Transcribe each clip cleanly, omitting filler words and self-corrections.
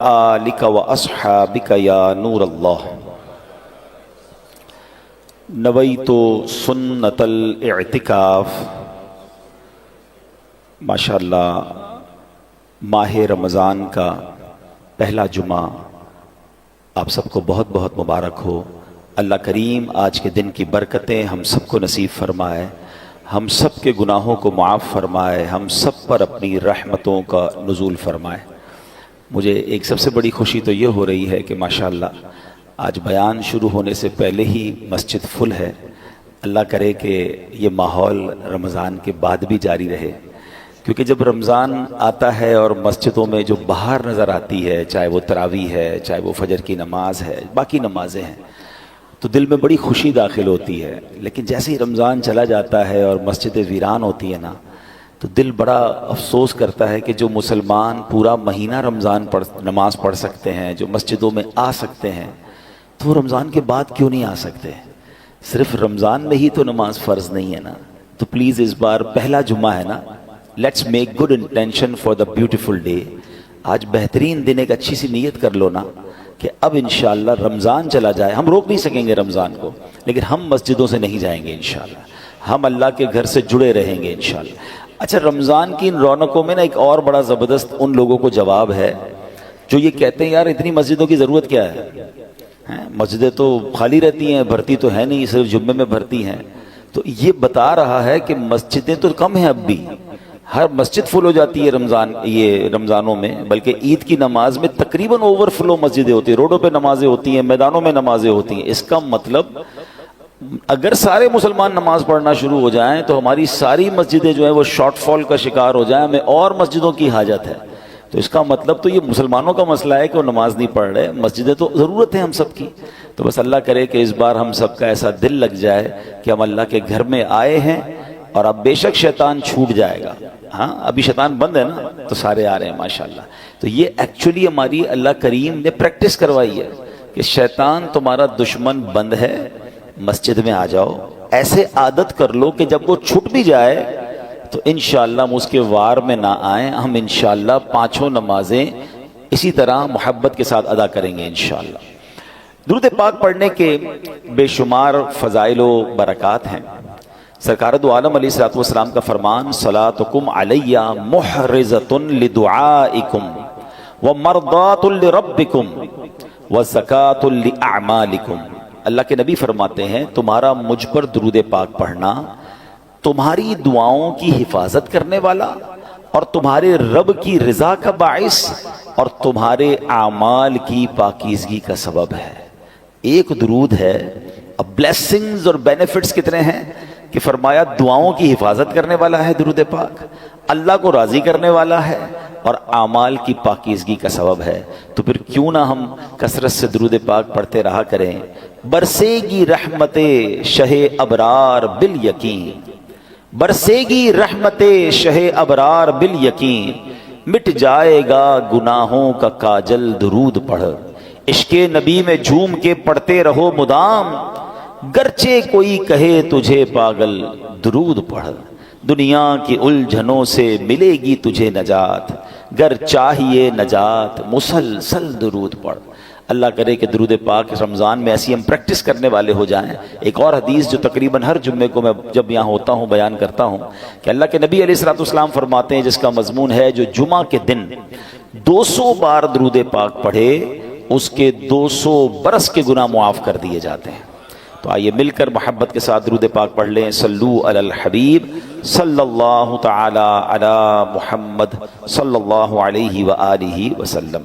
آلک و اصحابک یا نور اللہ نویت سنت الاعتکاف۔ ماشاءاللہ ماہ رمضان کا پہلا جمعہ آپ سب کو بہت بہت مبارک ہو۔ اللہ کریم آج کے دن کی برکتیں ہم سب کو نصیب فرمائے، ہم سب کے گناہوں کو معاف فرمائے، ہم سب پر اپنی رحمتوں کا نزول فرمائے۔ مجھے ایک سب سے بڑی خوشی تو یہ ہو رہی ہے کہ ماشاءاللہ آج بیان شروع ہونے سے پہلے ہی مسجد فل ہے۔ اللہ کرے کہ یہ ماحول رمضان کے بعد بھی جاری رہے، کیونکہ جب رمضان آتا ہے اور مسجدوں میں جو بہار نظر آتی ہے، چاہے وہ تراویح ہے، چاہے وہ فجر کی نماز ہے، باقی نمازیں ہیں، تو دل میں بڑی خوشی داخل ہوتی ہے۔ لیکن جیسے ہی رمضان چلا جاتا ہے اور مسجدیں ویران ہوتی ہیں نا، تو دل بڑا افسوس کرتا ہے کہ جو مسلمان پورا مہینہ رمضان نماز پڑھ سکتے ہیں، جو مسجدوں میں آ سکتے ہیں، تو وہ رمضان کے بعد کیوں نہیں آ سکتے؟ صرف رمضان میں ہی تو نماز فرض نہیں ہے نا۔ تو پلیز اس بار پہلا جمعہ ہے نا، let's make good intention for the beautiful day. آج بہترین دن، ایک اچھی سی نیت کر لو نا کہ اب انشاءاللہ رمضان چلا جائے، ہم روک نہیں سکیں گے رمضان کو، لیکن ہم مسجدوں سے نہیں جائیں گے انشاءاللہ، ہم اللہ کے گھر سے جڑے رہیں گے انشاءاللہ۔ اچھا، رمضان کی ان رونقوں میں نا ایک اور بڑا زبردست ان لوگوں کو جواب ہے جو یہ کہتے ہیں یار اتنی مسجدوں کی ضرورت کیا ہے، مسجدیں تو خالی رہتی ہیں، بھرتی تو ہے نہیں، صرف جمعے میں بھرتی ہیں۔ تو یہ بتا رہا ہے کہ مسجدیں تو کم ہیں، اب بھی ہر مسجد فل ہو جاتی ہے رمضانوں میں، بلکہ عید کی نماز میں تقریباً اوور فلو مسجدیں ہوتی ہیں، روڈوں پہ نمازیں ہوتی ہیں، میدانوں میں نمازیں ہوتی ہیں۔ اس کا مطلب اگر سارے مسلمان نماز پڑھنا شروع ہو جائیں تو ہماری ساری مسجدیں جو ہیں وہ شارٹ فال کا شکار ہو جائیں، ہمیں اور مسجدوں کی حاجت ہے۔ تو اس کا مطلب تو یہ مسلمانوں کا مسئلہ ہے کہ وہ نماز نہیں پڑھ رہے، مسجدیں تو ضرورت ہے ہم سب کی۔ تو بس اللہ کرے کہ اس بار ہم سب کا ایسا دل لگ جائے کہ ہم اللہ کے گھر میں آئے ہیں، اور اب بے شک شیطان چھوٹ جائے گا، ہاں ابھی شیطان بند ہے نا، تو سارے آ رہے ہیں ماشاءاللہ۔ تو یہ ایکچولی ہماری اللہ کریم نے پریکٹس کروائی ہے کہ شیطان تمہارا دشمن بند ہے، مسجد میں آ جاؤ، ایسے عادت کر لو کہ جب وہ چھٹ بھی جائے تو انشاءاللہ ہم اس کے وار میں نہ آئیں، ہم انشاءاللہ پانچوں نمازیں اسی طرح محبت کے ساتھ ادا کریں گے انشاءاللہ۔ درود پاک پڑھنے کے بے شمار فضائل و برکات ہیں۔ سرکار دو عالم علیہ الصلوۃ والسلام کا فرمان، صلاتکم علی محرزۃ لدعائکم ومرضات لربکم وزکاۃ لاعمالکم۔ اللہ کے نبی فرماتے ہیں تمہارا مجھ پر درود پاک پڑھنا تمہاری دعاؤں کی حفاظت کرنے والا اور تمہارے رب کی رضا کا باعث اور تمہارے اعمال کی پاکیزگی کا سبب ہے۔ ایک درود ہے، اب بلیسنگز اور بینیفٹس کتنے ہیں کہ فرمایا دعاؤں کی حفاظت کرنے والا ہے درود پاک، اللہ کو راضی کرنے والا ہے، اور اعمال کی پاکیزگی کا سبب ہے۔ تو پھر کیوں نہ ہم کثرت سے درود پاک پڑھتے رہا کریں۔ برسے گی رحمت شہ ابرار بالیقین، برسے گی رحمت شہ ابرار بالیقین، مٹ جائے گا گناہوں کا کاجل درود پڑھ، عشق نبی میں جھوم کے پڑھتے رہو مدام، گرچہ کوئی کہے تجھے پاگل درود پڑھ، دنیا کی الجھنوں سے ملے گی تجھے نجات، گر چاہیے نجات مسلسل درود پڑھ۔ اللہ کرے کہ درود پاک رمضان میں ایسی ہم پریکٹس کرنے والے ہو جائیں۔ ایک اور حدیث جو تقریباً ہر جمعے کو میں جب یہاں ہوتا ہوں بیان کرتا ہوں کہ اللہ کے نبی علیہ الصلوۃ والسلام فرماتے ہیں، جس کا مضمون ہے جو جمعہ کے دن 200 بار درود پاک پڑھے اس کے 200 برس کے گناہ معاف کر دیے جاتے ہیں۔ تو آئیے مل کر محبت کے ساتھ درود پاک پڑھ لیں۔ صلو علی الحبیب صلی اللہ تعالی علی محمد صلی اللہ علیہ وآلہ وسلم۔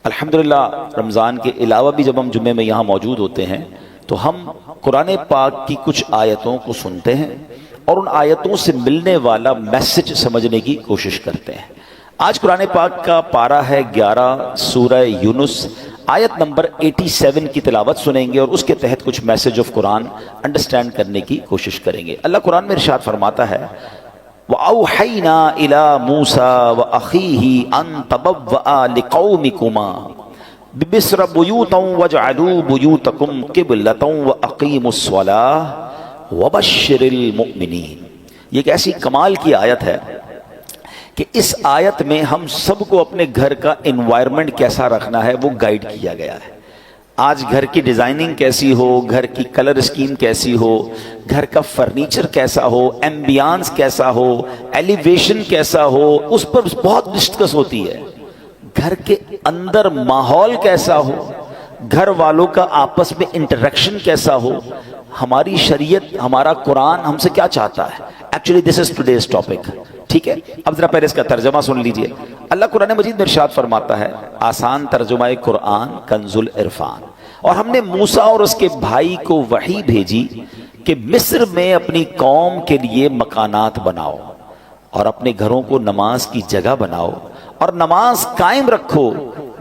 الحمدللہ رمضان کے علاوہ بھی جب ہم جمعے میں یہاں موجود ہوتے ہیں تو ہم قرآن پاک کی کچھ آیتوں کو سنتے ہیں اور ان آیتوں سے ملنے والا میسج سمجھنے کی کوشش کرتے ہیں۔ آج قرآن پاک کا پارہ ہے 11 سورہ یونس، آیت نمبر 87 کی تلاوت سنیں گے اور اس کے تحت کچھ میسج آف قرآن انڈرسٹینڈ کرنے کی کوشش کریں گے۔ اللہ قرآن میں ارشاد فرماتا ہے، وَأَوْحَيْنَا إِلَى مُوسَى وَأَخِيهِ أَن تَبَوَّآ لِقَوْمِكُمَا بِمِصْرَ بُيُوتًا وَاجْعَلُوا بُيُوتَكُمْ قِبْلَةً وَأَقِيمُوا الصَّلَاةَ وَبَشِّرِ الْمُؤْمِنِينَ۔ یہ ایک ایسی کمال کی آیت ہے کہ اس آیت میں ہم سب کو اپنے گھر کا انوائرمنٹ کیسا رکھنا ہے وہ گائیڈ کیا گیا ہے. آج گھر کی ڈیزائننگ کیسی ہو، گھر کی کلر اسکیم کیسی ہو، گھر کا فرنیچر کیسا ہو، ایمبیانس کیسا ہو، ایلیویشن کیسا ہو، اس پر بہت ڈسکس ہوتی ہے. گھر کے اندر ماحول کیسا ہو، گھر والوں کا آپس میں انٹریکشن کیسا ہو، ہماری شریعت، ہمارا قرآن ہم سے کیا چاہتا ہے. Actually this is today's topic. ٹھیک ہے، اب ذرا پہلے اس کا ترجمہ سن لیجئے. اللہ قرآن مجید میں ارشاد فرماتا ہے، آسان ترجمہ قرآن کنز العرفان. اور ہم نے موسیٰ اور اس کے بھائی کو وحی بھیجی کہ مصر میں اپنی قوم کے لیے مکانات بناؤ اور اپنے گھروں کو نماز کی جگہ بناؤ اور نماز قائم رکھو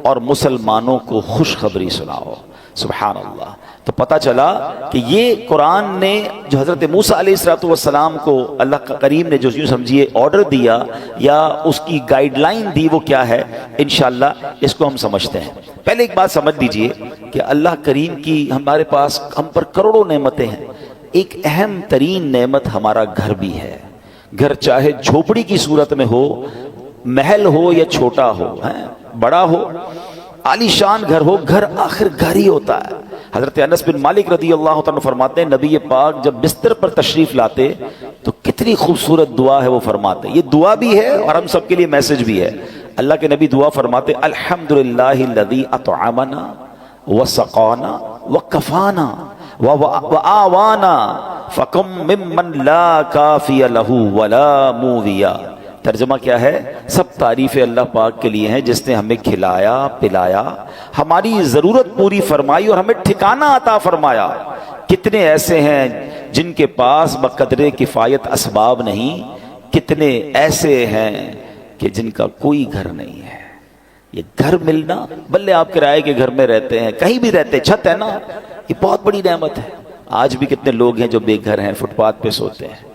اور مسلمانوں کو خوشخبری سناؤ. سبحان اللہ. تو پتہ چلا کہ یہ قرآن نے جو حضرت موسیٰ علیہ السلام کو اللہ کریم نے جو یوں سمجھیے آرڈر دیا یا اس کی گائیڈ لائن دی، وہ کیا ہے انشاءاللہ اس کو ہم سمجھتے ہیں. پہلے ایک بات سمجھ لیجئے کہ اللہ کریم کی ہمارے پاس ہم پر کروڑوں نعمتیں ہیں. ایک اہم ترین نعمت ہمارا گھر بھی ہے. گھر چاہے جھوپڑی کی صورت میں ہو، محل ہو یا چھوٹا ہو، بڑا ہو، عالی شان گھر ہو، گھر آخر گھر ہی ہوتا ہے. حضرت انس بن مالک رضی اللہ تعالیٰ فرماتے ہیں نبی پاک جب بستر پر تشریف لاتے تو کتنی خوبصورت دعا ہے وہ فرماتے. یہ دعا بھی ہے اور ہم سب کے لیے میسج بھی ہے. اللہ کے نبی دعا فرماتے الحمدللہ الذی اطعمنا وسقانا وکفانا وآوانا فکم ممن لا کافی لہ ولا موویا. ترجمہ کیا ہے؟ سب تعریف اللہ پاک کے لیے ہیں جس نے ہمیں کھلایا پلایا، ہماری ضرورت پوری فرمائی اور ہمیں ٹھکانہ عطا فرمایا. کتنے ایسے ہیں جن کے پاس بقدر کفایت اسباب نہیں، کتنے ایسے ہیں کہ جن کا کوئی گھر نہیں ہے. یہ گھر ملنا، بلے آپ کرائے کے گھر میں رہتے ہیں، کہیں بھی رہتے، چھت ہے نا، یہ بہت بڑی نعمت ہے. آج بھی کتنے لوگ ہیں جو بے گھر ہیں، فٹ پاتھ پہ سوتے ہیں.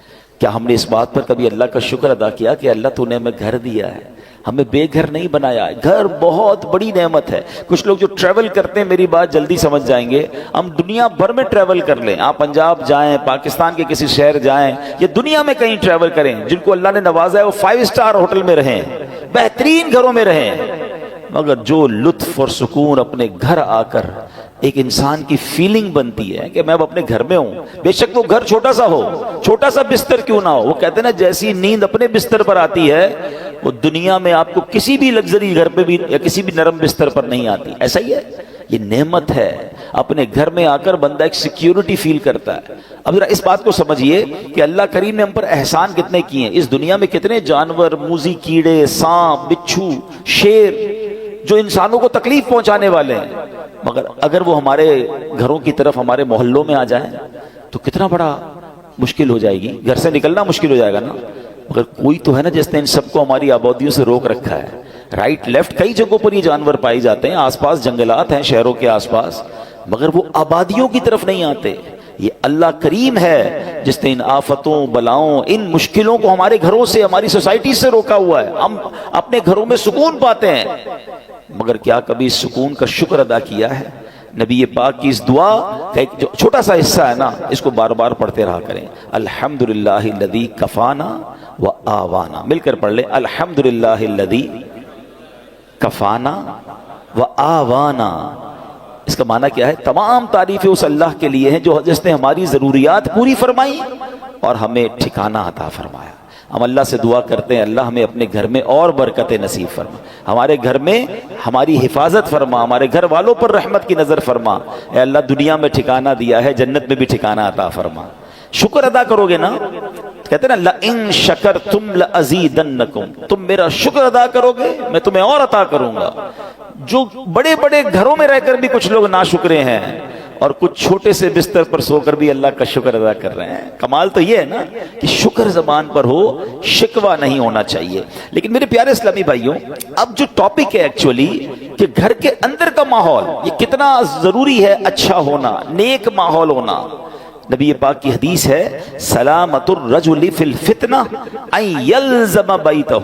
کیا ہم نے اس بات پر کبھی اللہ کا شکر ادا کیا کہ اللہ تو نے ہمیں گھر دیا ہے، ہمیں بے گھر نہیں بنایا؟ گھر بہت بڑی نعمت ہے. کچھ لوگ جو ٹریول کرتے ہیں، میری بات جلدی سمجھ جائیں گے، ہم دنیا بھر میں ٹریول کر لیں، آپ پنجاب جائیں، پاکستان کے کسی شہر جائیں یا دنیا میں کہیں ٹریول کریں، جن کو اللہ نے نوازا ہے وہ 5 اسٹار ہوٹل میں رہیں، بہترین گھروں میں رہیں، مگر جو لطف اور سکون اپنے گھر آ کر ایک انسان کی فیلنگ بنتی ہے کہ میں اب اپنے گھر میں ہوں، بے شک وہ گھر چھوٹا سا ہو، چھوٹا سا بستر کیوں نہ ہو. وہ کہتے ہیں نا جیسی نیند اپنے بستر پر آتی ہے وہ دنیا میں آپ کو کسی بھی لگژری گھر پہ بھی یا کسی بھی نرم بستر پر نہیں آتی. ایسا ہی ہے، یہ نعمت ہے. اپنے گھر میں آ کر بندہ ایک سیکیورٹی فیل کرتا ہے. اب ذرا اس بات کو سمجھیے کہ اللہ کریم نے ہم پر احسان کتنے کیے ہیں. اس دنیا میں کتنے جانور، موذی کیڑے، سانپ، بچھو، شیر جو انسانوں کو تکلیف پہنچانے والے ہیں، مگر اگر وہ ہمارے گھروں کی طرف، ہمارے محلوں میں آ جائیں تو کتنا بڑا مشکل ہو جائے گی، گھر سے نکلنا مشکل ہو جائے گا نا. مگر کوئی تو ہے نا جس نے ان سب کو ہماری آبادیوں سے روک رکھا ہے. رائٹ لیفٹ کئی جگہوں پر یہ جانور پائے جاتے ہیں، آس پاس جنگلات ہیں شہروں کے آس پاس، مگر وہ آبادیوں کی طرف نہیں آتے. یہ اللہ کریم ہے جس نے ان آفتوں، بلاؤں، ان مشکلوں کو ہمارے گھروں سے، ہماری سوسائٹی سے روکا ہوا ہے. ہم اپنے گھروں میں سکون پاتے ہیں، مگر کیا کبھی سکون کا شکر ادا کیا ہے؟ نبی پاک کی اس دعا کا ایک جو چھوٹا سا حصہ ہے نا، اس کو بار بار پڑھتے رہا کریں. الحمدللہ الذی کفانا و آوانا. مل کر پڑھ لیں، الحمدللہ الذی کفانا و آوانا. اس کا معنی کیا ہے؟ تمام تعریفیں اس اللہ کے لیے ہیں جو جس نے ہماری ضروریات پوری فرمائی اور ہمیں ٹھکانہ عطا فرمایا. ہم اللہ سے دعا کرتے ہیں اللہ ہمیں اپنے گھر میں اور برکتیں نصیب فرما، ہمارے گھر میں ہماری حفاظت فرما، ہمارے گھر والوں پر رحمت کی نظر فرما. اے اللہ دنیا میں ٹھکانہ دیا ہے، جنت میں بھی ٹھکانہ عطا فرما. شکر ادا کرو گے نا، کہتے ہیں نا لَإِن شَكَرْتُمْ لَأَزِيدَنَّكُمْ، تم میرا شکر ادا کرو گے میں تمہیں اور عطا کروں گا. جو بڑے بڑے گھروں میں رہ کر بھی کچھ لوگ ناشکرے ہیں اور کچھ چھوٹے سے بستر پر سو کر بھی اللہ کا شکر ادا کر رہے ہیں. کمال تو یہ ہے نا کہ شکر زبان پر ہو، شکوہ نہیں ہونا چاہیے. لیکن میرے پیارے اسلامی بھائیوں، اب جو ٹاپک ہے ایکچولی کہ گھر کے اندر کا ماحول یہ کتنا ضروری ہے، اچھا ہونا، نیک ماحول ہونا. نبی پاک کی حدیث ہے سلامت الرجل فی الفتنہ ان یلزم بیتہ.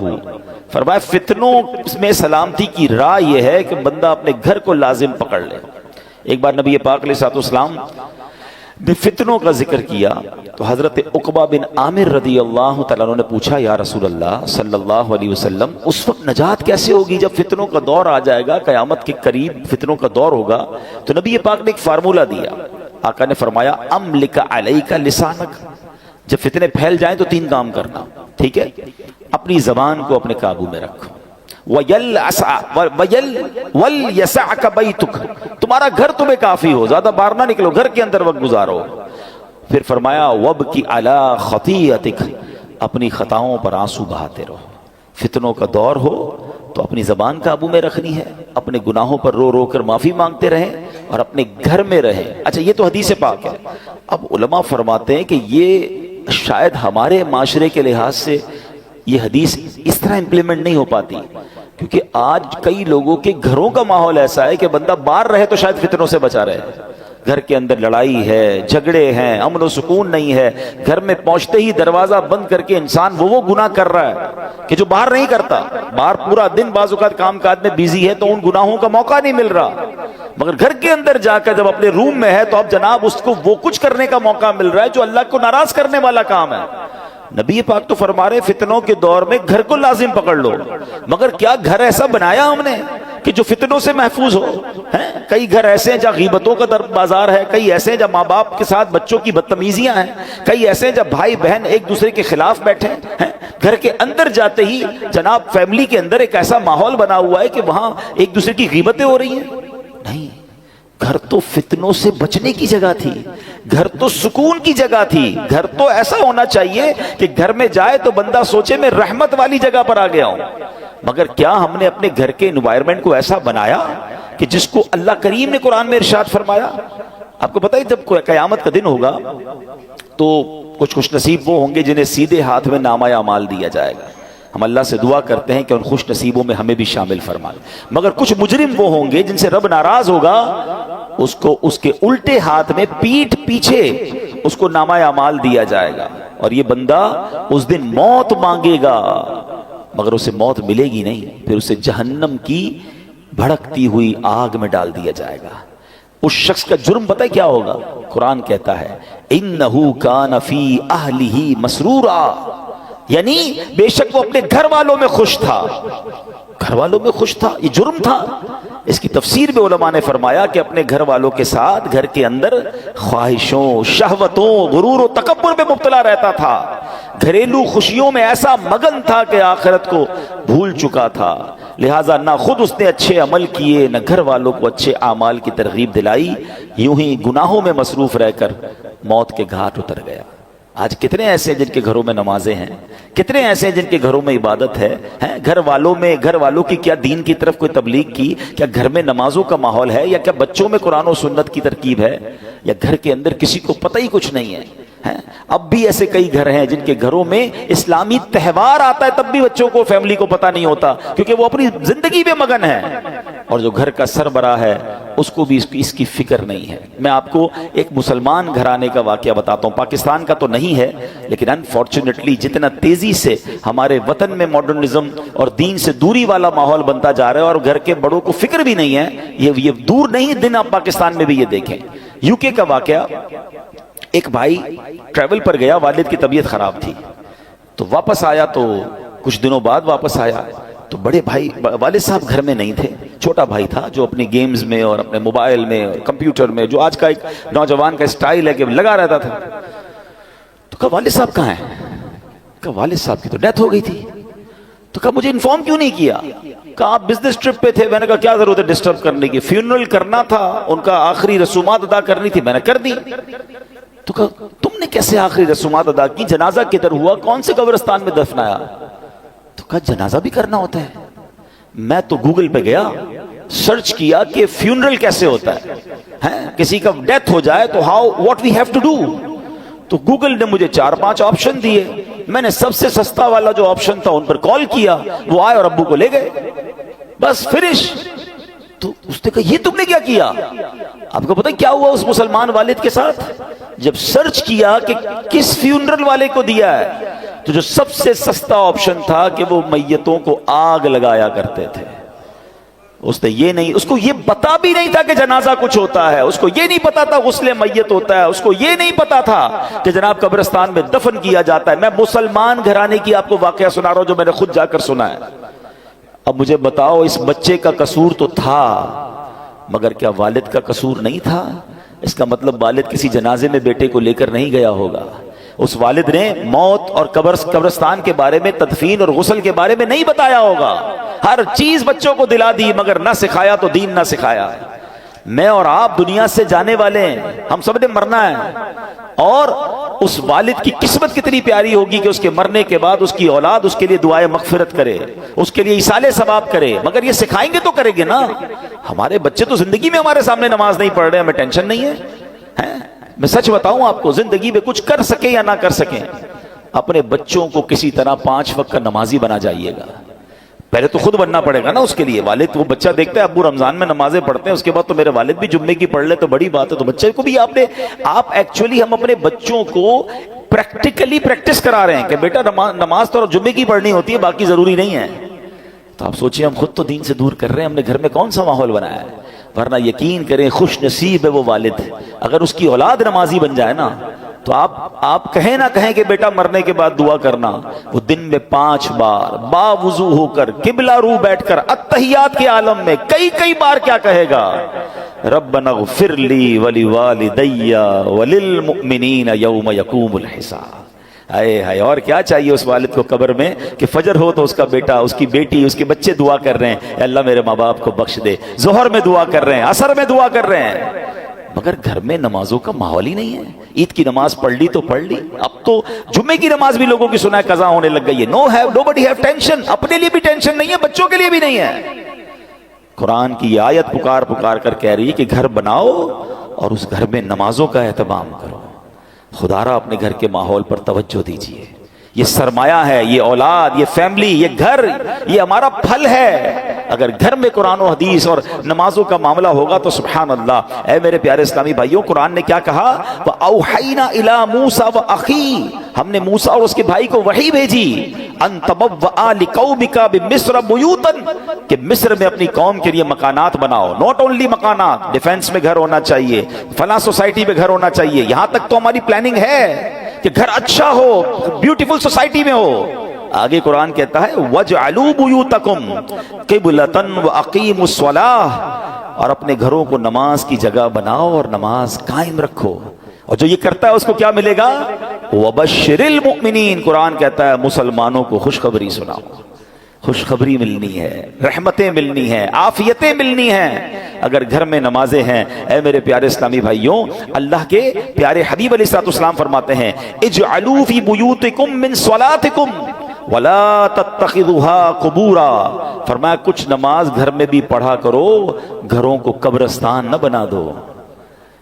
فرمایا فتنوں میں سلامتی کی راہ یہ ہے کہ بندہ اپنے گھر کو لازم پکڑ لے. ایک بار نبی پاک علیہ الصلوۃ والسلام نے فتنوں کا ذکر کیا تو حضرت عقبہ بن عامر رضی اللہ تعالیٰ عنہ نے پوچھا یا رسول اللہ صلی اللہ علیہ وسلم اس وقت نجات کیسے ہوگی جب فتنوں کا دور آ جائے گا، قیامت کے قریب فتنوں کا دور ہوگا؟ تو نبی پاک نے ایک فارمولہ دیا، آقا نے فرمایا املک علیک لسانک، جب فتنے پھیل جائیں تو 3 کام کرنا، ٹھیک ہے؟ اپنی زبان کو اپنے قابو میں رکھو، وَلْيَسَعْكَ بَيْتُكَ، تمہارا گھر تمہیں کافی ہو، زیادہ باہر نہ نکلو، گھر کے اندر وقت گزارو۔ پھر فرمایا وَابْكِ عَلَىٰ خَطِيئَتِكَ، اپنی خطاؤں پر آنسو بہاتے رہو۔ فتنوں کا دور ہو تو اپنی زبان قابو میں رکھنی ہے، اپنے گناہوں پر رو رو کر معافی مانگتے رہیں اور اپنے گھر میں رہیں۔ اچھا یہ تو حدیث پاک ہے۔ اب علماء فرماتے ہیں کہ یہ شاید ہمارے معاشرے کے لحاظ سے یہ حدیث اس طرح امپلیمنٹ نہیں ہو پاتی، کیونکہ آج کئی لوگوں کے گھروں کا ماحول ایسا ہے کہ بندہ باہر رہے تو شاید فتنوں سے بچا رہے، گھر کے اندر لڑائی ہے، جھگڑے ہیں، امن و سکون نہیں ہے، گھر میں پہنچتے ہی دروازہ بند کر کے انسان وہ گناہ کر رہا ہے کہ جو باہر نہیں کرتا، باہر پورا دن بعض اوقات کام کاج میں بیزی ہے تو ان گناہوں کا موقع نہیں مل رہا، مگر گھر کے اندر جا کر جب اپنے روم میں ہے تو اب جناب اس کو وہ کچھ کرنے کا موقع مل رہا ہے جو اللہ کو ناراض کرنے والا کام ہے۔ نبی پاک تو فرما رہے فتنوں کے دور میں گھر کو لازم پکڑ لو، مگر کیا گھر ایسا بنایا ہم نے کہ جو فتنوں سے محفوظ ہو؟ کئی گھر ایسے ہیں جہاں غیبتوں کا بازار ہے، کئی ایسے ہیں جہاں ماں باپ کے ساتھ بچوں کی بدتمیزیاں ہیں، کئی ایسے ہیں جہاں بھائی بہن ایک دوسرے کے خلاف بیٹھے ہیں۔ گھر کے اندر جاتے ہی جناب فیملی کے اندر ایک ایسا ماحول بنا ہوا ہے کہ وہاں ایک دوسرے کی غیبتیں ہو رہی ہیں۔ نہیں، گھر تو فتنوں سے بچنے کی جگہ تھی، گھر تو سکون کی جگہ تھی، گھر تو ایسا ہونا چاہیے کہ گھر میں جائے تو بندہ سوچے میں رحمت والی جگہ پر آ گیا ہوں۔ مگر کیا ہم نے اپنے گھر کے انوائرمنٹ کو ایسا بنایا کہ جس کو اللہ کریم نے قرآن میں ارشاد فرمایا؟ آپ کو پتہ ہے جب قیامت کا دن ہوگا تو کچھ خوش نصیب وہ ہوں گے جنہیں سیدھے ہاتھ میں نامہ اعمال دیا جائے گا۔ ہم اللہ سے دعا کرتے ہیں کہ ان خوش نصیبوں میں ہمیں بھی شامل فرما لے۔ مگر کچھ مجرم وہ ہوں گے جن سے رب ناراض ہوگا، اس کو اس کے الٹے ہاتھ میں پیٹھ پیچھے اس کو نامہ اعمال دیا جائے گا، اور یہ بندہ اس دن موت مانگے گا مگر اسے موت ملے گی نہیں، پھر اسے جہنم کی بھڑکتی ہوئی آگ میں ڈال دیا جائے گا۔ اس شخص کا جرم پتہ کیا ہوگا؟ قرآن کہتا ہے اِنَّهُ كَانَ فِي أَهْلِهِ مَسْرُورًا، یعنی بے شک وہ اپنے گھر والوں میں خوش تھا، گھر والوں میں خوش تھا، یہ جرم تھا۔ اس کی تفسیر میں علماء نے فرمایا کہ اپنے گھر والوں کے ساتھ گھر کے اندر خواہشوں، شہوتوں، غرور و تکبر میں مبتلا رہتا تھا، گھریلو خوشیوں میں ایسا مگن تھا کہ آخرت کو بھول چکا تھا، لہٰذا نہ خود اس نے اچھے عمل کیے نہ گھر والوں کو اچھے اعمال کی ترغیب دلائی، یوں ہی گناہوں میں مصروف رہ کر موت کے گھاٹ اتر گیا۔ آج کتنے ایسے ہیں جن کے گھروں میں نمازیں ہیں، کتنے ایسے ہیں جن کے گھروں میں عبادت ہے، گھر والوں کی کیا دین کی طرف کوئی تبلیغ کی، کیا گھر میں نمازوں کا ماحول ہے، یا کیا بچوں میں قرآن و سنت کی ترکیب ہے، یا گھر کے اندر کسی کو پتہ ہی کچھ نہیں ہے۔ اب بھی ایسے کئی گھر ہیں جن کے گھروں میں اسلامی تہوار آتا ہے تب بھی بچوں کو، فیملی کو پتہ نہیں ہوتا، کیونکہ وہ اپنی زندگی میں مگن ہے، اور جو گھر کا سربراہ ہے اس کو بھی اس کی فکر نہیں ہے۔ میں آپ کو ایک مسلمان گھرانے کا واقعہ بتاتا ہوں، پاکستان کا تو نہیں ہے لیکن انفارچونیٹلی جتنا تیزی سے ہمارے وطن میں ماڈرنزم اور دین سے دوری والا ماحول بنتا جا رہا ہے اور گھر کے بڑوں کو فکر بھی نہیں ہے، یہ دور نہیں دن آپ پاکستان میں بھی یہ دیکھیں۔ یو کے کا واقعہ، ایک بھائی ٹریول پر گیا، والد کی طبیعت خراب تھی تو واپس آیا، تو کچھ دنوں بعد واپس آیا تو بڑے بھائی والد صاحب گھر میں نہیں تھے، چھوٹا بھائی تھا جو اپنی گیمز میں اور اپنے موبائل میں اور کمپیوٹر میں، جو آج کا ایک نوجوان کا سٹائل ہے کہ لگا رہتا تھا۔ تو کہا والد صاحب کہاں ہیں؟ کہا والد صاحب کی تو ڈیتھ ہو گئی تھی۔ تو کہا مجھے انفارم کیوں نہیں کیا؟ کہا آپ بزنس ٹرپ پہ تھے۔ میں نے کہا کیا ضرورت ہے ڈسٹرب کرنے کی، فیونرل کرنا تھا، ان کا آخری رسومات ادا کرنی تھی، میں نے کر دی۔ تو کہا تم نے کیسے آخری رسومات ادا کی؟ جنازہ کدھر ہوا؟ کون سے قبرستان میں دفنایا؟ تو کہا جنازہ بھی کرنا ہوتا ہے۔ میں تو گوگل پہ گیا، سرچ کیا کہ فیونرل کیسے ہوتا ہے، کسی کا ڈیتھ ہو جائے تو what we have to do۔ تو گوگل نے مجھے 4-5 آپشن دیے، میں نے سب سے سستا والا جو آپشن تھا ان پر کال کیا، وہ آئے اور ابو کو لے گئے، بس فنش۔ تو اس نے کہا یہ تم نے کیا کیا؟ آپ کو پتہ کیا ہوا اس مسلمان والد کے ساتھ؟ جب سرچ کیا کہ کس فیونرل والے کو دیا ہے تو جو سب سے سستا آپشن تھا کہ وہ میتوں کو آگ لگایا کرتے تھے۔ اس نے یہ نہیں، اس کو یہ پتا بھی نہیں تھا کہ جنازہ کچھ ہوتا ہے، اس کو یہ نہیں پتا تھا غسل میت ہوتا ہے، اس کو یہ نہیں پتا تھا کہ جناب قبرستان میں دفن کیا جاتا ہے۔ میں مسلمان گھرانے کی آپ کو واقعہ سنا رہا ہوں جو میں نے خود جا کر سنا ہے۔ اب مجھے بتاؤ، اس بچے کا قصور تو تھا مگر کیا والد کا قصور نہیں تھا؟ اس کا مطلب والد کسی جنازے میں بیٹے کو لے کر نہیں گیا ہوگا، اس والد نے موت اور قبرستان کے بارے میں، تدفین اور غسل کے بارے میں نہیں بتایا ہوگا۔ ہر چیز بچوں کو دلا دی مگر نہ سکھایا تو دین نہ سکھایا۔ میں اور آپ دنیا سے جانے والے ہیں، ہم سب نے مرنا ہے، اور اس والد کی قسمت کتنی پیاری ہوگی کہ اس کے مرنے کے بعد اس کی اولاد اس کے لیے دعائے مغفرت کرے، اس کے لیے ایصال ثواب کرے، مگر یہ سکھائیں گے تو کریں گے نا۔ ہمارے بچے تو زندگی میں ہمارے سامنے نماز نہیں پڑھ رہے، ہمیں ٹینشن نہیں ہے۔ میں سچ بتاؤں آپ کو، زندگی میں کچھ کر سکیں یا نہ کر سکیں، اپنے بچوں کو کسی طرح 5 وقت کا نمازی بنا جائیے گا۔ پہلے تو خود بننا پڑے گا نا اس کے لیے۔ والد وہ بچہ دیکھتا ہے ابو رمضان میں نمازیں پڑھتے ہیں، اس کے بعد تو میرے والد بھی جمعے کی پڑھ لے تو بڑی بات ہے، تو بچے کو بھی آپ ایکچولی ہم اپنے بچوں کو پریکٹیکلی پریکٹس کرا رہے ہیں کہ بیٹا نماز تو جمعے کی پڑھنی ہوتی ہے، باقی ضروری نہیں ہے۔ تو آپ سوچیں، ہم خود تو دین سے دور کر رہے ہیں، ہم نے گھر میں کون سا ماحول بنایا ہے؟ ورنہ یقین کریں خوش نصیب ہے وہ والد اگر اس کی اولاد نمازی بن جائے نا، تو آپ کہیں نہ کہیں کہ بیٹا مرنے کے بعد دعا کرنا، وہ دن میں 5 بار باوضو ہو کر قبلہ رو بیٹھ کر اتحیات کے عالم میں کئی بار کیا کہے گا؟ ربنا اغفر لی ولوالدی وللمؤمنین یوم یقوم الحساب۔ ہائے ہائے، اور کیا چاہیے اس والد کو قبر میں کہ فجر ہو تو اس کا بیٹا، اس کی بیٹی، اس کے بچے دعا کر رہے ہیں، اے اللہ میرے ماں باپ کو بخش دے، ظہر میں دعا کر رہے ہیں، عصر میں دعا کر رہے ہیں، مگر گھر میں نمازوں کا ماحول ہی نہیں ہے۔ عید کی نماز پڑھ لی تو پڑھ لی، اب تو جمعے کی نماز بھی لوگوں کی سنا ہے قضا ہونے لگ گئی ہے۔ nobody have tension، اپنے لیے بھی ٹینشن نہیں ہے، بچوں کے لیے بھی نہیں ہے۔ قرآن کی یہ آیت پکار کر کہہ رہی ہے کہ گھر بناؤ اور اس گھر میں نمازوں کا اہتمام کرو۔ خدا را اپنے گھر کے ماحول پر توجہ دیجیے، یہ سرمایہ ہے، یہ اولاد، یہ فیملی، یہ گھر، یہ ہمارا پھل ہے۔ اگر گھر میں قرآن و حدیث اور نمازوں کا معاملہ ہوگا تو سبحان اللہ۔ اے میرے پیارے اسلامی بھائیوں، قرآن نے کیا کہا؟ وَأَوْحَيْنَا إِلَىٰ مُوسَىٰ وَأَخِيهِ، ہم نے موسیٰ اور اس کے بھائی کو وحی بھیجی، أَن تَبَوَّآ لِقَوْمِكَ بِمِصْرَ بُيُوتًا، کہ مصر میں اپنی قوم کے لیے مکانات بناؤ۔ نوٹ اونلی مکانات، ڈیفنس میں گھر ہونا چاہیے، فلاں سوسائٹی میں گھر ہونا چاہیے، یہاں تک تو ہماری پلاننگ ہے کہ گھر اچھا ہو، بیوٹیفل سوسائٹی میں ہو۔ آگے قرآن کہتا ہے وَاجْعَلُوا بُيُوتَكُمْ قِبْلَةً وَأَقِيمُوا الصَّلَاةَ، اور اپنے گھروں کو نماز کی جگہ بناؤ اور نماز قائم رکھو۔ اور جو یہ کرتا ہے اس کو کیا ملے گا؟ وَبَشِّرِ الْمُؤْمِنِينَ، قرآن کہتا ہے مسلمانوں کو خوشخبری سناؤ، خوشخبری ملنی ہے، رحمتیں ملنی ہیں، عافیتیں ملنی ہیں اگر گھر میں نمازیں ہیں۔ اے میرے پیارے اسلامی بھائیوں، اللہ کے پیارے حبیب علیہ الصلوۃ والسلام فرماتے ہیں اجعلوا فی بیوتکم من صلاتکم ولا تتخذوها قبورا، فرمایا کچھ نماز گھر میں بھی پڑھا کرو، گھروں کو قبرستان نہ بنا دو۔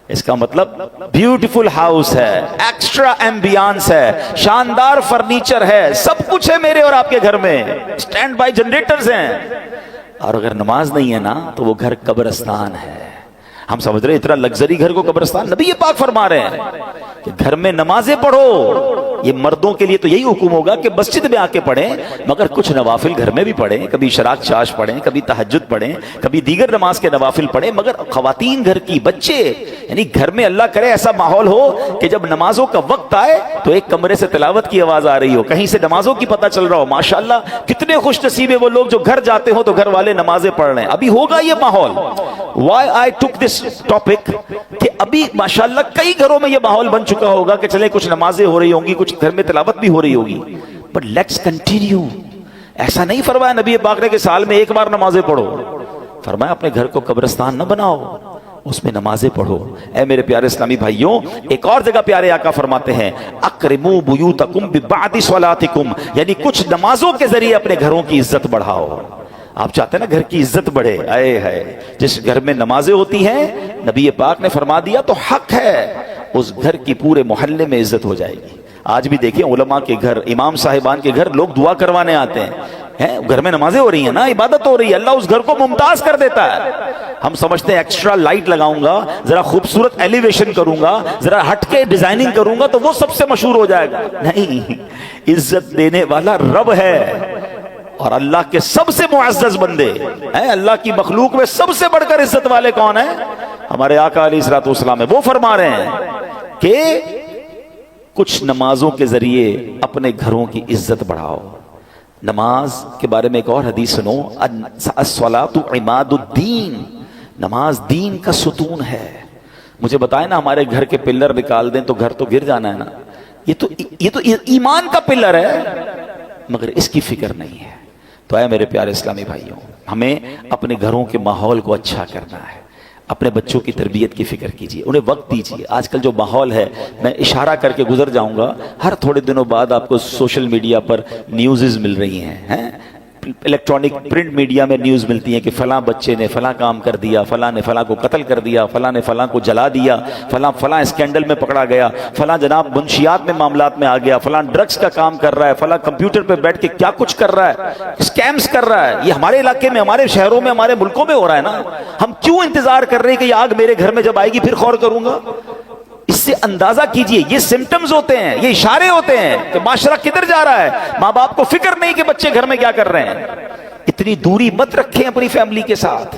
اس کا مطلب بیوٹیفل ہاؤس ہے، ایکسٹرا ایمبیانس ہے، شاندار فرنیچر ہے، سب کچھ ہے میرے اور آپ کے گھر میں، سٹینڈ بائی جنریٹرز ہیں، اور اگر نماز نہیں ہے نا تو وہ گھر قبرستان ہے۔ ہم سمجھ رہے اتنا لگزری گھر کو قبرستان، نبی پاک فرما رہے ہیں کہ گھر میں نمازیں پڑھو۔ یہ مردوں کے لیے تو یہی حکم ہوگا کہ مسجد میں آ کے پڑھیں، مگر کچھ نوافل گھر میں بھی پڑھیں، کبھی شراک چاش پڑھیں، کبھی تہجد پڑھیں، کبھی دیگر نماز کے نوافل پڑھیں، مگر خواتین گھر کی، بچے، یعنی گھر میں اللہ کرے ایسا ماحول ہو کہ جب نمازوں کا وقت آئے تو ایک کمرے سے تلاوت کی آواز آ رہی ہو، کہیں سے نمازوں کی پتہ چل رہا ہو۔ ماشاءاللہ کتنے خوش نصیب ہیں وہ لوگ جو گھر جاتے ہوں تو گھر والے نمازیں پڑھ رہے ہیں۔ ابھی ہوگا یہ ماحول۔ Why I took this topic کہ ابھی ماشاءاللہ کئی گھروں میں یہ ماحول بن چکا ہوگا کہ چلے کچھ نمازیں ہو رہی ہوں گی، کچھ گھر میں تلاوت بھی ہو رہی ہوگی، but let's continue۔ ایسا نہیں فرمایا نبی پاک نے کہ سال میں ایک بار نمازیں پڑھو، فرمایا اپنے گھر کو قبرستان نہ بناؤ، اس میں نمازیں پڑھو۔ اے میرے پیارے اسلامی بھائیوں، ایک اور جگہ پیارے آقا فرماتے ہیں اکرموا بیوتکم ببعد صلاتکم، یعنی کچھ نمازوں کے ذریعے اپنے گھروں کی عزت بڑھاؤ۔ آپ چاہتے ہیں نا گھر کی عزت بڑھے، اے ہے جس گھر میں نمازیں ہوتی ہیں نبی پاک نے فرما دیا تو حق ہے اس گھر کی پورے محلے میں عزت ہو جائے گی۔ آج بھی دیکھیں علماء کے گھر، امام صاحبان کے گھر لوگ دعا کروانے آتے ہیں، گھر میں نمازیں ہو رہی ہیں نا، عبادت ہو رہی ہے، اللہ اس گھر کو ممتاز کر دیتا ہے۔ ہم سمجھتے ہیں ایکسٹرا لائٹ لگاؤں گا، ذرا خوبصورت ایلیویشن کروں گا، ذرا ہٹ کے ڈیزائننگ کروں گا تو وہ سب سے مشہور ہو جائے گا، نہیں، عزت دینے والا رب ہے۔ اور اللہ کے سب سے معزز بندے ہیں، اللہ کی مخلوق میں سب سے بڑھ کر عزت والے کون ہیں؟ ہمارے آقا علیہ الصلوۃ والسلام ہے۔ وہ فرما رہے ہیں کہ کچھ نمازوں کے ذریعے اپنے گھروں کی عزت بڑھاؤ۔ نماز کے بارے میں ایک اور حدیث سنو، الصلاۃ عماد الدین، نماز دین کا ستون ہے۔ مجھے بتائیں نا، ہمارے گھر کے پلر نکال دیں تو گھر تو گر جانا ہے نا، یہ تو ایمان کا پلر ہے، مگر اس کی فکر نہیں ہے۔ تو اے میرے پیارے اسلامی بھائیوں، ہمیں اپنے گھروں کے ماحول کو اچھا کرنا ہے، اپنے بچوں کی تربیت کی فکر کیجیے، انہیں وقت دیجیے۔ آج کل جو ماحول ہے، میں اشارہ کر کے گزر جاؤں گا، ہر تھوڑے دنوں بعد آپ کو سوشل میڈیا پر نیوزز مل رہی ہیں، الیکٹرانک پرنٹ میڈیا میں نیوز ملتی ہے کہ فلاں بچے نے فلاں کام کر دیا، فلاں نے فلاں کو قتل کر دیا، فلاں نے فلاں کو جلا دیا، فلاں اسکینڈل میں پکڑا گیا، فلاں جناب منشیات میں معاملات میں آ گیا، فلاں ڈرگز کا کام کر رہا ہے، فلاں کمپیوٹر پہ بیٹھ کے کیا کچھ کر رہا ہے، اسکیمز کر رہا ہے۔ یہ ہمارے علاقے میں، ہمارے شہروں میں، ہمارے ملکوں میں ہو رہا ہے نا۔ ہم کیوں انتظار کر رہے ہیں کہ یہ آگ میرے گھر میں جب آئے گی پھر غور کروں گا؟ اس سے اندازہ کیجئے، یہ سمٹمز ہوتے ہیں، یہ اشارے ہوتے ہیں کہ معاشرہ کدھر جا رہا ہے۔ ماں باپ کو فکر نہیں کہ بچے گھر میں کیا کر رہے ہیں۔ اتنی دوری مت رکھیں اپنی فیملی کے ساتھ۔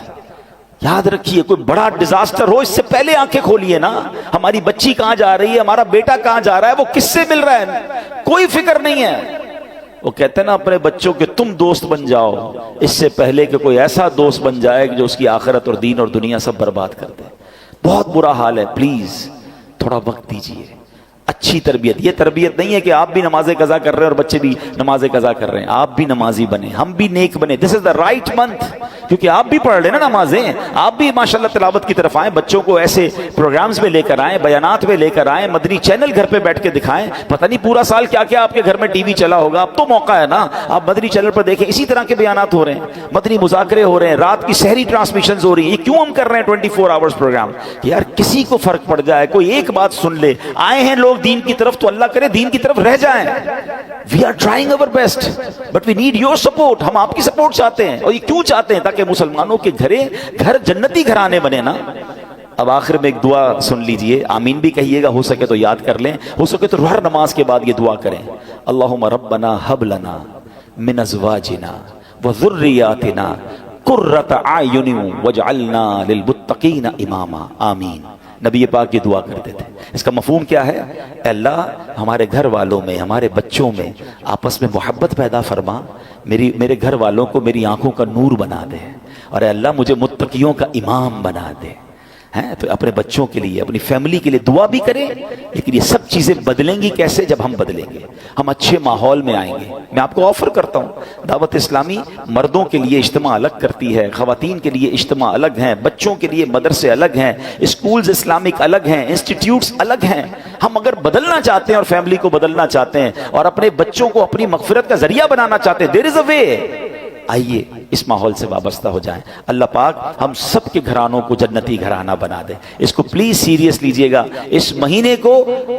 یاد رکھیے، کوئی بڑا ڈیزاسٹر ہو اس سے پہلے آنکھیں کھولیے نا۔ ہماری بچی کہاں جا رہی ہے، ہمارا بیٹا کہاں جا رہا ہے، وہ کس سے مل رہا ہے، کوئی فکر نہیں ہے۔ وہ کہتے ہیں نا اپنے بچوں کے تم دوست بن جاؤ اس سے پہلے کہ کوئی ایسا دوست بن جائے جو اس کی آخرت اور دین اور دنیا سب برباد کر دے۔ بہت برا حال ہے، پلیز تھوڑا وقت دیجیے۔ اچھی تربیت، یہ تربیت نہیں ہے کہ آپ بھی نماز قضا کر رہے ہیں اور بچے بھی نماز قضا کر رہے ہیں۔ آپ بھی نمازی بنے، ہم بھی نیک بنے۔ دس از دا رائٹ منتھ، کیونکہ آپ بھی پڑھ رہے ہیں نا نمازیں، آپ بھی ماشاءاللہ تلاوت کی طرف آئیں، بچوں کو ایسے پروگرامز میں لے کر آئیں، بیانات میں لے کر آئیں، مدنی چینل گھر پہ بیٹھ کے دکھائیں۔ پتہ نہیں پورا سال کیا کیا آپ کے گھر میں ٹی وی چلا ہوگا، اب تو موقع ہے نا، آپ مدنی چینل پر دیکھیں، اسی طرح کے بیانات ہو رہے ہیں، مدنی مذاکرے ہو رہے ہیں، رات کی سحری ٹرانسمیشنز ہو رہی ہیں۔ یہ کیوں ہم کر رہے ہیں 24 آورز پروگرام؟ کہ یار کسی کو فرق پڑ جائے، کوئی ایک بات سن لے۔ آئے ہیں لوگ دین کی طرف تو اللہ کرے دین کی طرف رہ جائیں۔ We are trying our best, but we need your support. ہم آپ کی سپورٹ چاہتے ہیں، اور یہ کیوں چاہتے ہیں؟ تاکہ مسلمانوں کے گھر جنتی گھرانے بنے نا۔ اب آخر میں ایک دعا سن لیجئے، آمین بھی کہیے گا، ہو سکے تو یاد کر لیں، ہو سکے تو ہر نماز کے بعد یہ دعا کریں۔ اللہم ربنا ہب لنا من ازواجنا وذریاتنا قرۃ اعین واجعلنا للمتقین اماما، آمین۔ نبی پاک یہ دعا کرتے تھے۔ اس کا مفہوم کیا ہے؟ اے اللہ ہمارے گھر والوں میں، ہمارے بچوں میں آپس میں محبت پیدا فرما، میرے گھر والوں کو میری آنکھوں کا نور بنا دے، اور اے اللہ مجھے متقیوں کا امام بنا دے۔ ہیں تو اپنے بچوں کے لیے، اپنی فیملی کے لیے دعا بھی کریں، لیکن یہ سب چیزیں بدلیں گی کیسے؟ جب ہم بدلیں گے، ہم اچھے ماحول میں آئیں گے۔ میں آپ کو آفر کرتا ہوں، دعوت اسلامی مردوں کے لیے اجتماع الگ کرتی ہے، خواتین کے لیے اجتماع الگ ہیں، بچوں کے لیے مدرسے الگ ہیں، اسکولز اسلامک الگ ہیں، انسٹیٹیوٹس الگ ہیں۔ ہم اگر بدلنا چاہتے ہیں اور فیملی کو بدلنا چاہتے ہیں اور اپنے بچوں کو اپنی مغفرت کا ذریعہ بنانا چاہتے ہیں، دیر از اے وے۔ آئیے اس ماحول سے وابستہ ہو جائیں۔ اللہ پاک ہم سب کے گھرانوں کو جنتی گھرانہ بنا دے۔ اس کو پلیز سیریس لیجئے گا، اس مہینے کو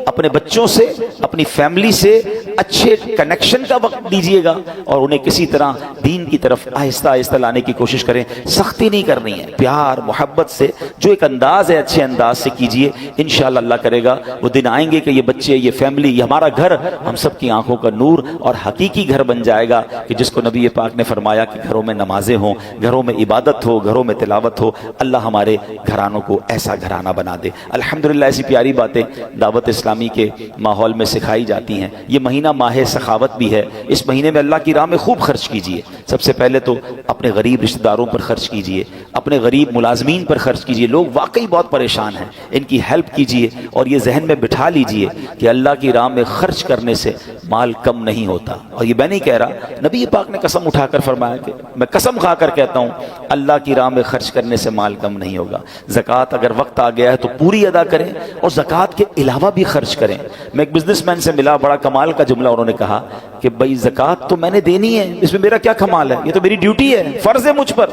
اپنے بچوں سے، اپنی فیملی سے اچھے کنیکشن کا وقت دیجئے گا، اور انہیں کسی طرح دین کی طرف آہستہ آہستہ لانے کی کوشش کریں۔ سختی نہیں کرنی ہے، پیار محبت سے جو ایک انداز ہے اچھے انداز سے کیجئے۔ انشاءاللہ اللہ کرے گا وہ دن آئیں گے کہ یہ بچے، یہ فیملی، یہ ہمارا گھر ہم سب کی آنکھوں کا نور اور حقیقی گھر بن جائے گا، کہ جس کو نبی پاک نے فرمایا کہ گھروں میں نمازیں ہوں، گھروں میں عبادت ہو، گھروں میں تلاوت ہو۔ اللہ ہمارے گھرانوں کو ایسا گھرانہ بنا دے۔ الحمدللہ ایسی پیاری باتیں دعوت اسلامی کے ماحول میں سکھائی جاتی ہیں۔ یہ مہینہ ماہ سخاوت بھی ہے، اس مہینے میں اللہ کی راہ میں خوب خرچ کیجئے۔ سب سے پہلے تو اپنے غریب رشتہ داروں پر خرچ کیجئے، اپنے غریب ملازمین پر خرچ کیجئے، لوگ واقعی بہت پریشان ہیں، ان کی ہیلپ کیجئے، اور یہ ذہن میں بٹھا لیجئے کہ اللہ کی راہ میں خرچ کرنے سے مال کم نہیں ہوتا۔ اور یہ میں نہیں کہہ رہا، نبی پاک نے قسم اٹھا کر فرمایا کہ میں قسم کھا کر کہتا ہوں اللہ کی راہ میں خرچ کرنے سے مال کم نہیں ہوگا۔ زکوٰۃ اگر وقت آ گیا ہے تو پوری ادا کریں، اور زکوٰۃ کے علاوہ بھی خرچ کریں۔ میں ایک بزنس مین سے ملا، بڑا کمال کا جملہ انہوں نے کہا کہ بھائی زکوٰۃ تو میں نے دینی ہے، اس میں میرا کیا کمال ہے، یہ تو میری ڈیوٹی ہے، فرض ہے مجھ پر۔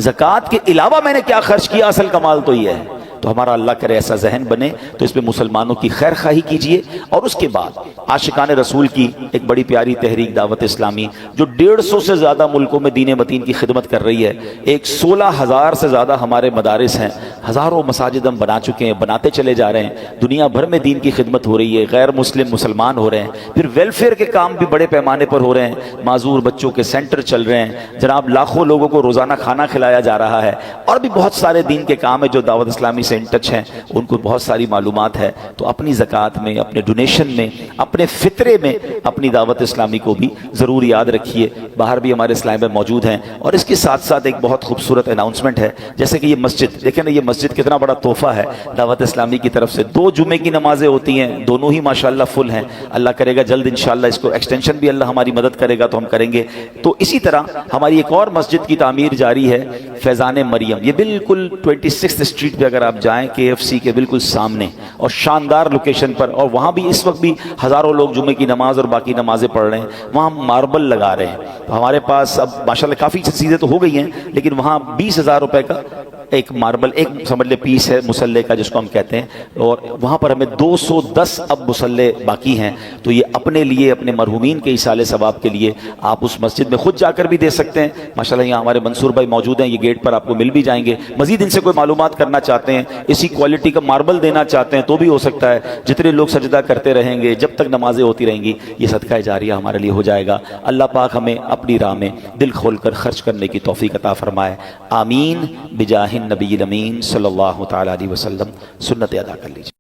زکوٰۃ کے علاوہ میں نے کیا خرچ کیا، اصل کمال تو یہ ہے تو ہمارا اللہ کرے ایسا ذہن بنے، تو اس میں مسلمانوں کی خیر خواہی کیجئے۔ اور اس کے بعد عاشقان رسول کی ایک بڑی پیاری تحریک دعوت اسلامی جو 150 سے زیادہ ملکوں میں دین متین کی خدمت کر رہی ہے، ایک 16,000 سے زیادہ ہمارے مدارس ہیں، ہزاروں مساجد ہم بنا چکے ہیں، بناتے چلے جا رہے ہیں، دنیا بھر میں دین کی خدمت ہو رہی ہے، غیر مسلم مسلمان ہو رہے ہیں، پھر ویلفیئر کے کام بھی بڑے پیمانے پر ہو رہے ہیں، معذور بچوں کے سینٹر چل رہے ہیں جناب، لاکھوں لوگوں کو روزانہ کھانا کھلایا جا رہا ہے، اور بھی بہت سارے دین کے کام ہیں جو دعوت اسلامی سے ان ٹچ ہیں، ان کو بہت ساری معلومات ہے۔ تو اپنی زکوٰۃ میں، اپنے ڈونیشن میں، اپنے فطرے میں اپنی دعوت اسلامی کو بھی ضرور یاد رکھیے۔ باہر بھی ہمارے اسلام میں موجود ہیں۔ اور اس کے ساتھ ساتھ ایک بہت خوبصورت اناؤنسمنٹ ہے، جیسے کہ یہ مسجد دیکھیں نا، یہ مسجد کتنا بڑا تحفہ ہے دعوت اسلامی کی طرف سے۔ 2 جمعے کی نمازیں ہوتی ہیں، دونوں ہی ماشاءاللہ فل ہیں، اللہ کرے گا جلد انشاءاللہ اس کو ایکسٹینشن بھی اللہ ہماری مدد کرے گا تو ہم کریں گے۔ تو اسی طرح ہماری ایک اور مسجد کی تعمیر جاری ہے، فیضان مریم، یہ بالکل 26 اسٹریٹ پہ اگر آپ جائیں KFC کے بالکل سامنے، اور شاندار لوکیشن پر، اور وہاں بھی اس وقت بھی ہزاروں لوگ جمعے کی نماز اور باقی نمازیں پڑھ رہے ہیں، وہاں ہم ماربل لگا رہے ہیں۔ تو ہمارے پاس اب ماشاءاللہ کافی چیزیں تو ہو گئی ہیں، لیکن وہاں 20,000 روپے کا ایک ماربل، ایک سمجھ لے پیس ہے مسلح کا جس کو ہم کہتے ہیں، اور وہاں پر ہمیں 210 اب مسلح باقی ہیں۔ تو یہ اپنے لیے، اپنے مرحومین کے ایصال ثواب کے لیے آپ اس مسجد میں خود جا کر بھی دے سکتے ہیں۔ ماشاءاللہ یہاں ہمارے منصور بھائی موجود ہیں، یہ گیٹ پر آپ کو مل بھی جائیں گے۔ مزید ان سے کوئی معلومات کرنا چاہتے ہیں، اسی کوالٹی کا ماربل دینا چاہتے ہیں تو بھی ہو سکتا ہے۔ جتنے لوگ سجدہ کرتے رہیں گے، جب تک نمازیں ہوتی رہیں گی، یہ صدقہ جاریہ ہمارے لیے ہو جائے گا۔ اللہ پاک ہمیں اپنی راہ میں دل کھول کر خرچ کرنے کی توفیق عطا فرمائے، آمین بجاہ النبی الامین صلی اللہ تعالی علیہ وسلم۔ سنت ادا کر لیجیے۔